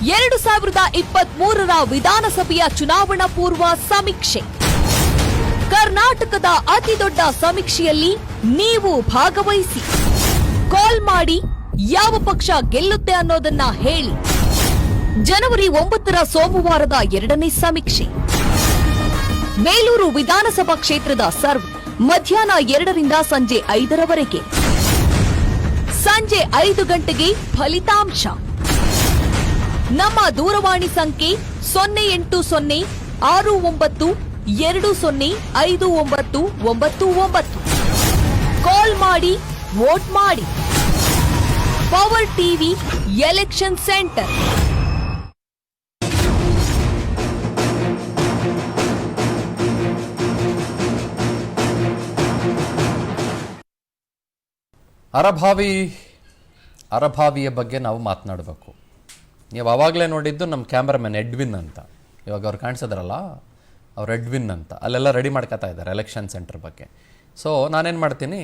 2023ರ ವಿಧಾನಸಭೆಯ ಚುನಾವಣಾ ಪೂರ್ವ ಸಮೀಕ್ಷೆ. ಕರ್ನಾಟಕದ ಅತಿದೊಡ್ಡ ಸಮೀಕ್ಷೆಯಲ್ಲಿ ನೀವು ಭಾಗವಹಿಸಿ. ಕಾಲ್ ಮಾಡಿ, ಯಾವ ಪಕ್ಷ ಗೆಲ್ಲುತ್ತೆ ಅನ್ನೋದನ್ನ ಹೇಳಿ. ಜನವರಿ 9ರ ಸೋಮವಾರದ 2ನೇ ಸಮೀಕ್ಷೆ. ಬೇಲೂರು ವಿಧಾನಸಭಾ ಕ್ಷೇತ್ರದ ಸರ್ವ್ ಮಧ್ಯಾಹ್ನ 2ರಿಂದ ಸಂಜೆ 5ರವರೆಗೆ. ಸಂಜೆ 5 ಗಂಟೆಗೆ ಫಲಿತಾಂಶ. ನಮ್ಮ ದೂರವಾಣಿ ಸಂಖ್ಯೆ 08069205999. ಕಾಲ್ ಮಾಡಿ, ವೋಟ್ ಮಾಡಿ. Power TV election centre. ಅರಭಾವಿಯ ಬಗ್ಗೆ ನಾವು ಮಾತನಾಡಬೇಕು. ನೀವು ಆವಾಗಲೇ ನೋಡಿದ್ದು ನಮ್ಮ ಕ್ಯಾಮ್ರಾಮನ್ ಎಡ್ವಿನ್ ಅಂತ. ಇವಾಗ ಅವ್ರು ಕಾಣಿಸಿದ್ರಲ್ಲ, ಅವ್ರು ಎಡ್ವಿನ್ ಅಂತ. ಅಲ್ಲೆಲ್ಲ ರೆಡಿ ಮಾಡ್ಕೊತಾ ಇದ್ದಾರೆ ಎಲೆಕ್ಷನ್ ಸೆಂಟರ್ ಬಗ್ಗೆ. ಸೊ ನಾನೇನು ಮಾಡ್ತೀನಿ,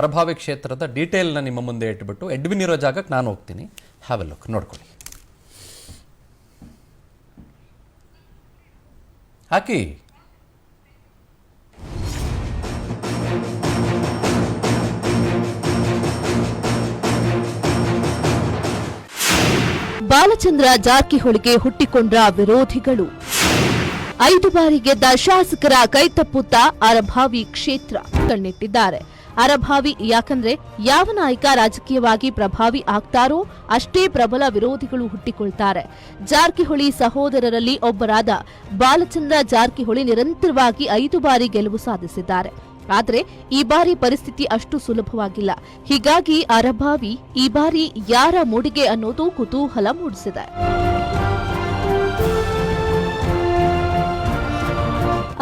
ಅರಭಾವಿ ಕ್ಷೇತ್ರದ ಡೀಟೇಲ್ನ ನಿಮ್ಮ ಮುಂದೆ ಇಟ್ಬಿಟ್ಟು ಎಡ್ವಿನ್ ಇರೋ ಜಾಗಕ್ಕೆ ನಾನು ಹೋಗ್ತೀನಿ. ಹ್ಯಾವ್ ಎ ಲುಕ್, ನೋಡ್ಕೊಳ್ಳಿ. ಹಾಕಿ. ಬಾಲಚಂದ್ರ ಜಾರಕಿಹೊಳಿಗೆ ಹುಟ್ಟಿಕೊಂಡ ವಿರೋಧಿಗಳು. 5 ಬಾರಿ ಗೆದ್ದ ಶಾಸಕರ ಕೈತಪ್ಪುತ್ತ ಅರಭಾವಿ ಕ್ಷೇತ್ರ ಕಣ್ಣಿಟ್ಟಿದ್ದಾರೆ. ಅರಭಾವಿ ಯಾಕಂದ್ರೆ ಯಾವ ನಾಯಕ ರಾಜಕೀಯವಾಗಿ ಪ್ರಭಾವಿ ಆಗ್ತಾರೋ ಅಷ್ಟೇ ಪ್ರಬಲ ವಿರೋಧಿಗಳು ಹುಟ್ಟಿಕೊಳ್ತಾರೆ. ಜಾರಕಿಹೊಳಿ ಸಹೋದರರಲ್ಲಿ ಒಬ್ಬರಾದ ಬಾಲಚಂದ್ರ ಜಾರಕಿಹೊಳಿ ನಿರಂತರವಾಗಿ 5 ಬಾರಿ ಗೆಲುವು ಸಾಧಿಸಿದ್ದಾರೆ. ಆದರೆ ಈ ಬಾರಿ ಪರಿಸ್ಥಿತಿ ಅಷ್ಟು ಸುಲಭವಾಗಿಲ್ಲ. ಹೀಗಾಗಿ ಅರಭಾವಿ ಈ ಬಾರಿ ಯಾರ ಮೂಡಿಗೆ ಅನ್ನೋದು ಕುತೂಹಲ ಮೂಡಿಸಿದೆ.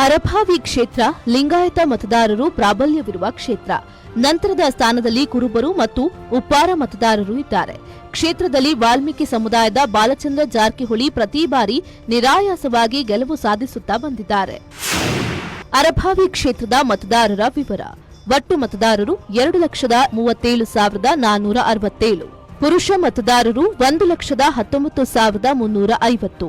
ಅರಭಾವಿ ಕ್ಷೇತ್ರ ಲಿಂಗಾಯತ ಮತದಾರರು ಪ್ರಾಬಲ್ಯವಿರುವ ಕ್ಷೇತ್ರ. ನಂತರದ ಸ್ಥಾನದಲ್ಲಿ ಕುರುಬರು ಮತ್ತು ಉಪ್ಪಾರ ಮತದಾರರು ಇದ್ದಾರೆ. ಕ್ಷೇತ್ರದಲ್ಲಿ ವಾಲ್ಮೀಕಿ ಸಮುದಾಯದ ಬಾಲಚಂದ್ರ ಜಾರಕಿಹೊಳಿ ಪ್ರತಿ ಬಾರಿ ನಿರಾಯಾಸವಾಗಿ ಗೆಲುವು ಸಾಧಿಸುತ್ತಾ ಬಂದಿದ್ದಾರೆ. ಅರಭಾವಿ ಕ್ಷೇತ್ರದ ಮತದಾರರ ವಿವರ. ಒಟ್ಟು ಮತದಾರರು 2,37,467. ಪುರುಷ ಮತದಾರರು 1,19,350.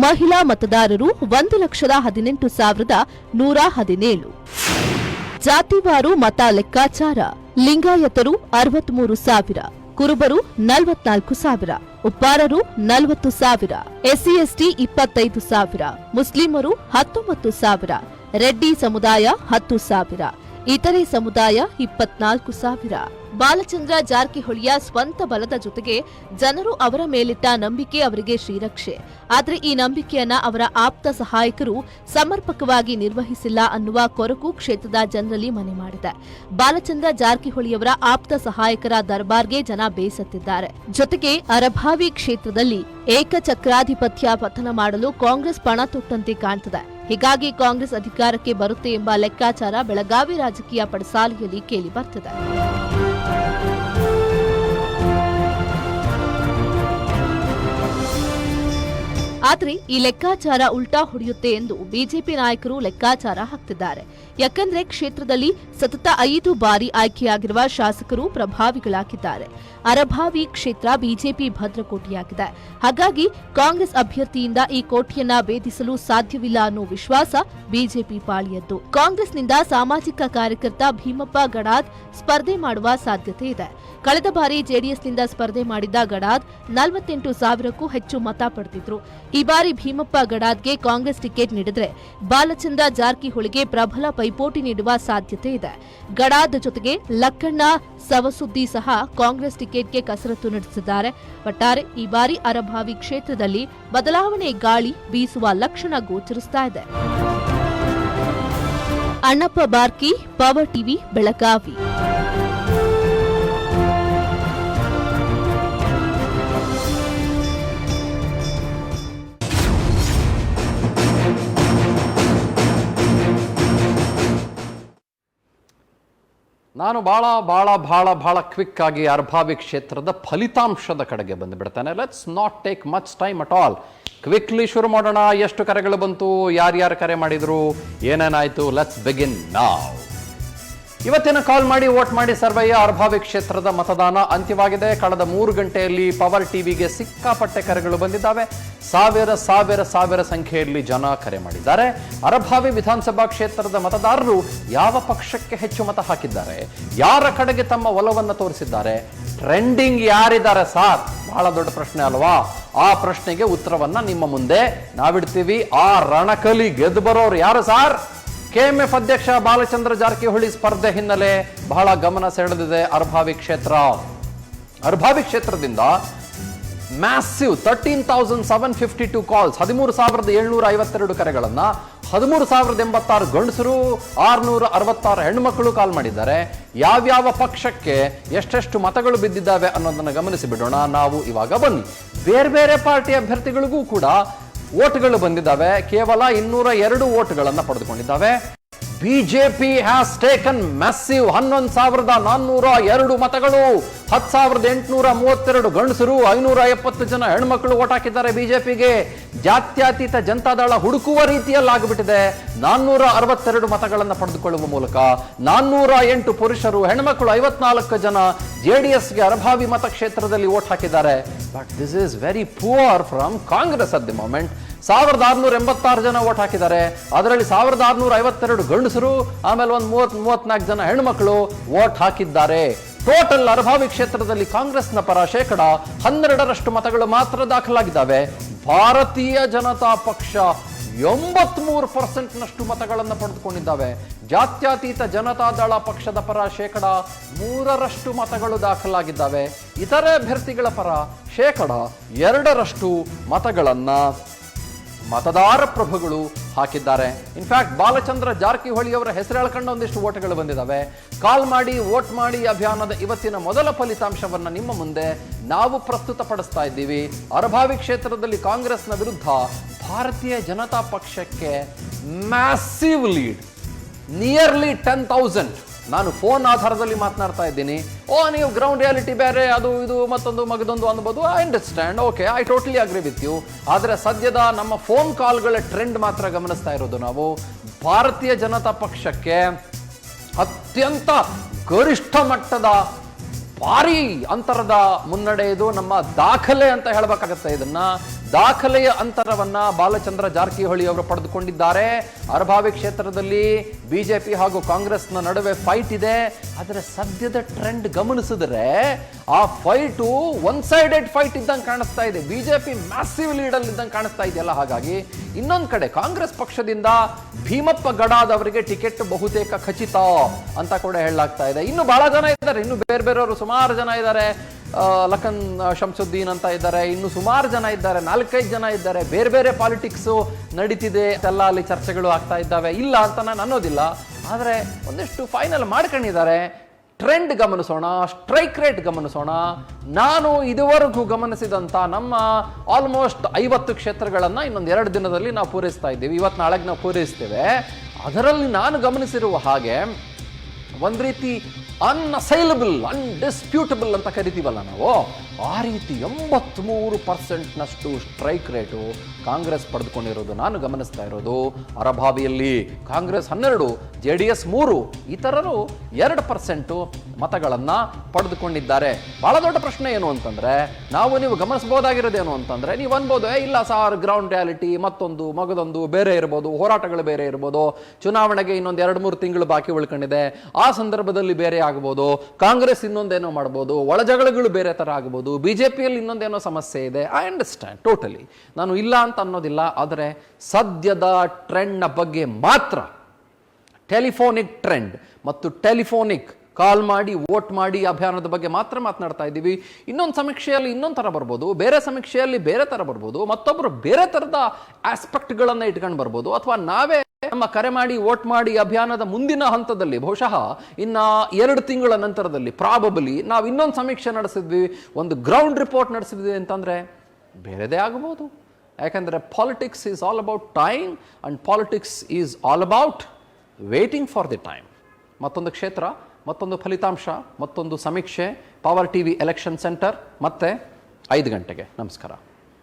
ಮಹಿಳಾ ಮತದಾರರು 1,18,117. ಜಾತಿವಾರು ಮತ ಲೆಕ್ಕಾಚಾರ. ಲಿಂಗಾಯತರು 63,000, ಕುರುಬರು 44,000, ಉಪ್ಪಾರರು 40,000, ಎಸ್ಸಿ/ಎಸ್ಟಿ 25,000, ಮುಸ್ಲಿಮರು 19,000, ರೆಡ್ಡಿ ಸಮುದಾಯ 10,000, ಇತರೆ ಸಮುದಾಯ 24,000. ಬಾಲಚಂದ್ರ ಜಾರಕಿಹೊಳಿಯ ಸ್ವಂತ ಬಲದ ಜೊತೆಗೆ ಜನರು ಅವರ ಮೇಲಿಟ್ಟ ನಂಬಿಕೆ ಅವರಿಗೆ ಶ್ರೀರಕ್ಷೆ. ಆದರೆ ಈ ನಂಬಿಕೆಯನ್ನ ಅವರ ಆಪ್ತ ಸಹಾಯಕರು ಸಮರ್ಪಕವಾಗಿ ನಿರ್ವಹಿಸಿಲ್ಲ ಅನ್ನುವ ಕೊರಗು ಕ್ಷೇತ್ರದ ಜನರಲ್ಲಿ ಮನೆ ಮಾಡಿದೆ. ಬಾಲಚಂದ್ರ ಜಾರಕಿಹೊಳಿಯವರ ಆಪ್ತ ಸಹಾಯಕರ ದರ್ಬಾರ್ಗೆ ಜನ ಬೇಸತ್ತಿದ್ದಾರೆ. ಜೊತೆಗೆ ಅರಭಾವಿ ಕ್ಷೇತ್ರದಲ್ಲಿ ಏಕಚಕ್ರಾಧಿಪತ್ಯ ಪತನ ಮಾಡಲು ಕಾಂಗ್ರೆಸ್ ಪಣ ತೊಟ್ಟಂತೆ ಕಾಣ್ತದೆ. ಹೀಗಾಗಿ ಕಾಂಗ್ರೆಸ್ ಅಧಿಕಾರಕ್ಕೆ ಬರುತ್ತೆ ಎಂಬ ಲೆಕ್ಕಾಚಾರ ಬೆಳಗಾವಿ ರಾಜಕೀಯ ಪಡಸಾಲೆಯಲ್ಲಿ ಕೇಳಿ ಬರ್ತದೆ. ಆದರೆ ಈ ಲೆಕ್ಕಾಚಾರ ಉಲ್ಟಾ ಹೊಡೆಯುತ್ತೆ ಎಂದು ಬಿಜೆಪಿ ನಾಯಕರು ಲೆಕ್ಕಾಚಾರ ಹಾಕ್ತಿದ್ದಾರೆ. ಯಾಕಂದ್ರೆ ಕ್ಷೇತ್ರದಲ್ಲಿ ಸತತ 5 ಬಾರಿ ಆಯ್ಕೆಯಾಗಿರುವ ಶಾಸಕರು ಪ್ರಭಾವಿಗಳಾಗಿದ್ದಾರೆ. ಅರಭಾವಿ ಕ್ಷೇತ್ರ ಬಿಜೆಪಿ ಭದ್ರಕೋಟೆಯಾಗಿದೆ. ಹಾಗಾಗಿ ಕಾಂಗ್ರೆಸ್ ಅಭ್ಯರ್ಥಿಯಿಂದ ಈ ಕೋಟೆಯನ್ನ ಭೇದಿಸಲು ಸಾಧ್ಯವಿಲ್ಲ ಅನ್ನೋ ವಿಶ್ವಾಸ ಬಿಜೆಪಿ ಪಾಳಿಯದ್ದು. ಕಾಂಗ್ರೆಸ್ನಿಂದ ಸಾಮಾಜಿಕ ಕಾರ್ಯಕರ್ತ ಭೀಮಪ್ಪ ಗಡಾದ್ ಸ್ಪರ್ಧೆ ಮಾಡುವ ಸಾಧ್ಯತೆ ಇದೆ. ಕಳೆದ ಬಾರಿ ಜೆಡಿಎಸ್ನಿಂದ ಸ್ಪರ್ಧೆ ಮಾಡಿದ್ದ ಗಡಾದ್ 48,000ಕ್ಕೂ ಹೆಚ್ಚು ಮತ ಪಡೆದಿದ್ರು. ಈ ಬಾರಿ ಭೀಮಪ್ಪ ಗಡಾದ್ಗೆ ಕಾಂಗ್ರೆಸ್ ಟಿಕೆಟ್ ನೀಡಿದ್ರೆ ಬಾಲಚಂದ್ರ ಜಾರಕಿಹೊಳಿಗೆ ಪ್ರಬಲ ಪೈಪೋಟಿ ನೀಡುವ ಸಾಧ್ಯತೆ ಇದೆ. ಗಡಾದ್ ಜೊತೆಗೆ ಲಕ್ಕಣ್ಣ ಸವಸುದ್ದಿ ಸಹ ಕಾಂಗ್ರೆಸ್ ಟಿಕೆಟ್ಗೆ ಕಸರತ್ತು ನಡೆಸಿದ್ದಾರೆ. ಒಟ್ಟಾರೆ ಈ ಬಾರಿ ಅರಭಾವಿ ಕ್ಷೇತ್ರದಲ್ಲಿ ಬದಲಾವಣೆ ಗಾಳಿ ಬೀಸುವ ಲಕ್ಷಣ ಗೋಚರಿಸ್ತಾ ಇದೆ. Annappa Barki, power TV, Belagavi. ನಾನು ಭಾಳ ಕ್ವಿಕ್ ಆಗಿ ಅರಭಾವಿ ಕ್ಷೇತ್ರದ ಫಲಿತಾಂಶದ ಕಡೆಗೆ ಬಂದುಬಿಡ್ತೇನೆ. Let's not take much time at all. Quickly ಶುರು ಮಾಡೋಣ. ಎಷ್ಟು ಕರೆಗಳು ಬಂತು, ಯಾರ್ಯಾರು ಕರೆ ಮಾಡಿದ್ರು, ಏನೇನಾಯಿತು, ಲೆಟ್ಸ್ ಬಿಗಿನ್ ನಾವ್. ಇವತ್ತಿನ ಕಾಲ್ ಮಾಡಿ ವೋಟ್ ಮಾಡಿ ಸರ್ವೆಯ ಅರ್ಭಾವಿ ಕ್ಷೇತ್ರದ ಮತದಾನ ಅಂತ್ಯವಾಗಿದೆ. ಕಳೆದ 3 ಗಂಟೆಯಲ್ಲಿ ಪವರ್ ಟಿವಿಗೆ ಸಿಕ್ಕಾಪಟ್ಟೆ ಕರೆಗಳು ಬಂದಿದ್ದಾವೆ. ಸಾವಿರ ಸಂಖ್ಯೆಯಲ್ಲಿ ಜನ ಕರೆ ಮಾಡಿದ್ದಾರೆ. ಅರ್ಭಾವಿ ವಿಧಾನಸಭಾ ಕ್ಷೇತ್ರದ ಮತದಾರರು ಯಾವ ಪಕ್ಷಕ್ಕೆ ಹೆಚ್ಚು ಮತ ಹಾಕಿದ್ದಾರೆ, ಯಾರ ಕಡೆಗೆ ತಮ್ಮ ಒಲವನ್ನು ತೋರಿಸಿದ್ದಾರೆ, ಟ್ರೆಂಡಿಂಗ್ ಯಾರಿದ್ದಾರೆ ಸಾರ್, ಬಹಳ ದೊಡ್ಡ ಪ್ರಶ್ನೆ ಅಲ್ವಾ? ಆ ಪ್ರಶ್ನೆಗೆ ಉತ್ತರವನ್ನ ನಿಮ್ಮ ಮುಂದೆ ನಾವಿಡ್ತೀವಿ. ಆ ರಣಕಲಿ ಗೆದ್ದು ಬರೋರು ಯಾರು ಸಾರ್? ಕೆಎಂಎಫ್ ಅಧ್ಯಕ್ಷ ಬಾಲಚಂದ್ರ ಜಾರಕಿಹೊಳಿ ಸ್ಪರ್ಧೆ ಹಿನ್ನೆಲೆ ಬಹಳ ಗಮನ ಸೆಳೆದಿದೆ ಅರ್ಭಾವಿ ಕ್ಷೇತ್ರ. ಅರ್ಭಾವಿ ಕ್ಷೇತ್ರದಿಂದ ಮ್ಯಾಸಿವ್ 13,752 ಕಾಲ್ಸ್, 13,752 ಕರೆಗಳನ್ನ 13,086 ಗಂಡಸರು, 666 ಹೆಣ್ಮಕ್ಳು ಕಾಲ್ ಮಾಡಿದ್ದಾರೆ. ಯಾವ್ಯಾವ ಪಕ್ಷಕ್ಕೆ ಎಷ್ಟೆಷ್ಟು ಮತಗಳು ಬಿದ್ದಿದ್ದಾವೆ ಅನ್ನೋದನ್ನ ಗಮನಿಸಿ ಬಿಡೋಣ ನಾವು ಇವಾಗ. ಬನ್ನಿ, ಬೇರೆ ಬೇರೆ ಪಾರ್ಟಿ ಅಭ್ಯರ್ಥಿಗಳಿಗೂ ಕೂಡ ವೋಟ್ಗಳು ಬಂದಿದ್ದಾವೆ. ಕೇವಲ 202 ವೋಟ್ಗಳನ್ನು ಪಡೆದುಕೊಂಡಿದ್ದಾವೆ. ಬಿಜೆಪಿ ಹ್ಯಾಸ್ ಟೇಕನ್ ಮ್ಯಾಸಿವ್ 11,402 ಮತಗಳು, 10,832 ಗಂಡಸರು, 570 ಜನ ಹೆಣ್ಮಕ್ಳು ವೋಟ್ ಹಾಕಿದ್ದಾರೆ ಬಿಜೆಪಿಗೆ. ಜಾತ್ಯತೀತ ಜನತಾದಳ ಹುಡುಕುವ ರೀತಿಯಲ್ಲಾಗಿಬಿಟ್ಟಿದೆ. 462 ಮತಗಳನ್ನು ಪಡೆದುಕೊಳ್ಳುವ ಮೂಲಕ 408 ಪುರುಷರು, ಹೆಣ್ಮಕ್ಳು 54 ಜನ ಜೆಡಿಎಸ್ಗೆ ಅರ್ಭಾವಿ ಮತಕ್ಷೇತ್ರದಲ್ಲಿ ವೋಟ್ ಹಾಕಿದ್ದಾರೆ. But this is very poor from Congress at the moment. 1,686 ಜನ ವೋಟ್ ಹಾಕಿದ್ದಾರೆ. ಅದರಲ್ಲಿ 1,652 ಗಂಡಸರು, ಆಮೇಲೆ ಒಂದು 34 ಜನ ಹೆಣ್ಮಕ್ಳು ವೋಟ್ ಹಾಕಿದ್ದಾರೆ. ಟೋಟಲ್ ಅರ್ಭಾವಿ ಕ್ಷೇತ್ರದಲ್ಲಿ ಕಾಂಗ್ರೆಸ್ನ ಪರ 12% ಮತಗಳು ಮಾತ್ರ ದಾಖಲಾಗಿದ್ದಾವೆ. ಭಾರತೀಯ ಜನತಾ ಪಕ್ಷ 83% ಮತಗಳನ್ನು ಪಡೆದುಕೊಂಡಿದ್ದಾವೆ. ಜಾತ್ಯತೀತ ಜನತಾದಳ ಪಕ್ಷದ ಪರ 3% ಮತಗಳು ದಾಖಲಾಗಿದ್ದಾವೆ. ಇತರೆ ಅಭ್ಯರ್ಥಿಗಳ ಪರ 2% ಮತಗಳನ್ನ ಮತದಾರ ಪ್ರಭುಗಳು ಹಾಕಿದ್ದಾರೆ. ಇನ್ಫ್ಯಾಕ್ಟ್ ಬಾಲಚಂದ್ರ ಜಾರಕಿಹೊಳಿ ಅವರ ಹೆಸರು ಹೇಳ್ಕೊಂಡು ಒಂದಿಷ್ಟು ವೋಟ್ಗಳು ಬಂದಿದ್ದಾವೆ. ಕಾಲ್ ಮಾಡಿ ವೋಟ್ ಮಾಡಿ ಅಭಿಯಾನದ ಇವತ್ತಿನ ಮೊದಲ ಫಲಿತಾಂಶವನ್ನ ನಿಮ್ಮ ಮುಂದೆ ನಾವು ಪ್ರಸ್ತುತಪಡಿಸ್ತಾ ಇದ್ದೀವಿ. ಅರ್ಭಾವಿ ಕ್ಷೇತ್ರದಲ್ಲಿ ಕಾಂಗ್ರೆಸ್ನ ವಿರುದ್ಧ ಭಾರತೀಯ ಜನತಾ ಪಕ್ಷಕ್ಕೆ ಮ್ಯಾಸಿವ್ ಲೀಡ್, ನಿಯರ್ಲಿ 10,000. ನಾನು ಫೋನ್ ಆಧಾರದಲ್ಲಿ ಮಾತನಾಡ್ತಾ ಇದ್ದೀನಿ. ನೀವು ಗ್ರೌಂಡ್ ರಿಯಾಲಿಟಿ ಬೇರೆ, ಅದು ಇದು ಮತ್ತೊಂದು ಮಗದೊಂದು ಅನ್ಬೋದು. I understand, okay, I totally agree with you. ಆದರೆ ಸದ್ಯದ ನಮ್ಮ ಫೋನ್ ಕಾಲ್ಗಳ ಟ್ರೆಂಡ್ ಮಾತ್ರ ಗಮನಿಸ್ತಾ ಇರೋದು ನಾವು. ಭಾರತೀಯ ಜನತಾ ಪಕ್ಷಕ್ಕೆ ಅತ್ಯಂತ ಗರಿಷ್ಠ ಮಟ್ಟದ ಭಾರಿ ಅಂತರದ ಮುನ್ನಡೆ ಇದು. ನಮ್ಮ ದಾಖಲೆ ಅಂತ ಹೇಳಬೇಕಾಗತ್ತೆ. ಇದನ್ನ ದಾಖಲೆಯ ಅಂತರವನ್ನ ಬಾಲಚಂದ್ರ ಜಾರಕಿಹೊಳಿ ಅವರು ಪಡೆದುಕೊಂಡಿದ್ದಾರೆ. ಅರ್ಭಾವಿ ಕ್ಷೇತ್ರದಲ್ಲಿ ಬಿಜೆಪಿ ಹಾಗೂ ಕಾಂಗ್ರೆಸ್ನ ನಡುವೆ ಫೈಟ್ ಇದೆ. ಆದರೆ ಸದ್ಯದ ಟ್ರೆಂಡ್ ಗಮನಿಸಿದ್ರೆ ಆ ಫೈಟು ಒನ್ ಸೈಡೆಡ್ ಫೈಟ್ ಇದ್ದಂಗೆ ಕಾಣಿಸ್ತಾ ಇದೆ. ಬಿಜೆಪಿ ಮ್ಯಾಸಿವ್ ಲೀಡಲ್ಲಿ ಇದ್ದಂಗೆ ಕಾಣಿಸ್ತಾ ಇದೆಯಲ್ಲ. ಹಾಗಾಗಿ ಇನ್ನೊಂದು ಕಡೆ ಕಾಂಗ್ರೆಸ್ ಪಕ್ಷದಿಂದ ಭೀಮಪ್ಪ ಗಡಾದವರಿಗೆ ಟಿಕೆಟ್ ಬಹುತೇಕ ಖಚಿತ ಅಂತ ಕೂಡ ಹೇಳಲಾಗ್ತಾ ಇದೆ. ಇನ್ನು ಬಹಳ ಜನ ಇದ್ದಾರೆ, ಇನ್ನು ಬೇರೆ ಬೇರೆಯವರು ಸುಮಾರು ಜನ ಇದ್ದಾರೆ. ಲಖನ್ ಶಂಸುದ್ದೀನ್ ಅಂತ ಇದ್ದಾರೆ, ಇನ್ನು ಸುಮಾರು ಜನ ಇದ್ದಾರೆ, 4-5 ಜನ ಇದ್ದಾರೆ. ಬೇರೆ ಬೇರೆ ಪಾಲಿಟಿಕ್ಸು ನಡೀತಿದೆ, ಎಲ್ಲ ಅಲ್ಲಿ ಚರ್ಚೆಗಳು ಆಗ್ತಾ ಇದ್ದಾವೆ. ಇಲ್ಲ ಅಂತ ನಾನು ಅನ್ನೋದಿಲ್ಲ, ಆದರೆ ಒಂದಿಷ್ಟು ಫೈನಲ್ ಮಾಡ್ಕೊಂಡಿದ್ದಾರೆ. ಟ್ರೆಂಡ್ ಗಮನಿಸೋಣ, ಸ್ಟ್ರೈಕ್ ರೇಟ್ ಗಮನಿಸೋಣ. ನಾನು ಇದುವರೆಗೂ ಗಮನಿಸಿದಂಥ ನಮ್ಮ ಆಲ್ಮೋಸ್ಟ್ 50 ಕ್ಷೇತ್ರಗಳನ್ನು ಇನ್ನೊಂದು 2 ದಿನದಲ್ಲಿ ನಾವು ಪೂರೈಸ್ತಾ ಇದ್ದೀವಿ. ಇವತ್ತು ನಾಳೆಗೆ ನಾವು ಪೂರೈಸ್ತೇವೆ. ಅದರಲ್ಲಿ ನಾನು ಗಮನಿಸಿರುವ ಹಾಗೆ ಒಂದು ರೀತಿ ಅನ್ಅಸೈಲಬಲ್, ಅನ್ಡಿಸ್ಪ್ಯೂಟಬಲ್ ಅಂತ ಕರಿತೀವಲ್ಲ ನಾವು, ಆ ರೀತಿ 83%ನಷ್ಟು ಸ್ಟ್ರೈಕ್ ರೇಟು ಕಾಂಗ್ರೆಸ್ ಪಡೆದುಕೊಂಡಿರೋದು ನಾನು ಗಮನಿಸ್ತಾ ಇರೋದು. ಅರಭಾವಿಯಲ್ಲಿ ಕಾಂಗ್ರೆಸ್ 12, JDS 3, ಇತರರು 2% ಮತಗಳನ್ನು ಪಡೆದುಕೊಂಡಿದ್ದಾರೆ. ಬಹಳ ದೊಡ್ಡ ಪ್ರಶ್ನೆ ಏನು ಅಂತಂದ್ರೆ, ನೀವು ಗಮನಿಸಬಹುದಾಗಿರೋದೇನು ಅಂತಂದ್ರೆ, ನೀವು ಅನ್ಬೋದು ಇಲ್ಲ ಸಾರ್, ಗ್ರೌಂಡ್ ರಿಯಾಲಿಟಿ ಮತ್ತೊಂದು ಮಗದೊಂದು ಬೇರೆ ಇರ್ಬೋದು, ಹೋರಾಟಗಳು ಬೇರೆ ಇರ್ಬೋದು, ಚುನಾವಣೆಗೆ ಇನ್ನೊಂದು 2-3 ತಿಂಗಳು ಬಾಕಿ ಉಳ್ಕೊಂಡಿದೆ, ಆ ಸಂದರ್ಭದಲ್ಲಿ ಬೇರೆ ಆಗ್ಬೋದು, ಕಾಂಗ್ರೆಸ್ ಇನ್ನೊಂದೇನೋ ಮಾಡ್ಬೋದು, ಒಳಜಗಳಗಳು ಬೇರೆ ತರ ಆಗ್ಬೋದು, ಬಿಜೆಪಿಯಲ್ಲಿ ಇನ್ನೊಂದೇನೋ ಸಮಸ್ಯೆ ಇದೆ. ಐ ಅಂಡರ್ಸ್ಟ್ಯಾಂಡ್ ಟೋಟಲಿ, ನಾನು ಇಲ್ಲ ಅಂತ ಅನ್ನೋದಿಲ್ಲ. ಆದರೆ ಸದ್ಯದ ಟ್ರೆಂಡ್ನ ಬಗ್ಗೆ ಮಾತ್ರ, ಟೆಲಿಫೋನಿಕ್ ಟ್ರೆಂಡ್ ಮತ್ತು ಟೆಲಿಫೋನಿಕ್ ಕಾಲ್ ಮಾಡಿ ವೋಟ್ ಮಾಡಿ ಅಭಿಯಾನದ ಬಗ್ಗೆ ಮಾತ್ರ ಮಾತನಾಡ್ತಾ ಇದ್ದೀವಿ. ಇನ್ನೊಂದು ಸಮೀಕ್ಷೆಯಲ್ಲಿ ಇನ್ನೊಂದು ಥರ ಬರ್ಬೋದು, ಬೇರೆ ಸಮೀಕ್ಷೆಯಲ್ಲಿ ಬೇರೆ ಥರ ಬರ್ಬೋದು, ಮತ್ತೊಬ್ಬರು ಬೇರೆ ಥರದ ಆಸ್ಪೆಕ್ಟ್ಗಳನ್ನು ಇಟ್ಕೊಂಡು ಬರ್ಬೋದು. ಅಥವಾ ನಾವೇ ನಮ್ಮ ಕರೆ ಮಾಡಿ ವೋಟ್ ಮಾಡಿ ಅಭಿಯಾನದ ಮುಂದಿನ ಹಂತದಲ್ಲಿ, ಬಹುಶಃ ಇನ್ನ 2 ತಿಂಗಳ ನಂತರದಲ್ಲಿ ಪ್ರಾಬಬಲಿ ನಾವು ಇನ್ನೊಂದು ಸಮೀಕ್ಷೆ ನಡೆಸಿದ್ವಿ, ಒಂದು ಗ್ರೌಂಡ್ ರಿಪೋರ್ಟ್ ನಡೆಸಿದ್ವಿ ಅಂತಂದ್ರೆ ಬೇರೆದೇ ಆಗಬಹುದು. ಯಾಕಂದ್ರೆ politics is all about time and politics is all about waiting for the time. ಮತ್ತೊಂದು ಕ್ಷೇತ್ರ, ಮತ್ತೊಂದು ಫಲಿತಾಂಶ, ಮತ್ತೊಂದು ಸಮೀಕ್ಷೆ. ಪವರ್ ಟಿವಿ ಎಲೆಕ್ಷನ್ ಸೆಂಟರ್ ಮತ್ತೆ 5 ಗಂಟೆಗೆ. ನಮಸ್ಕಾರ.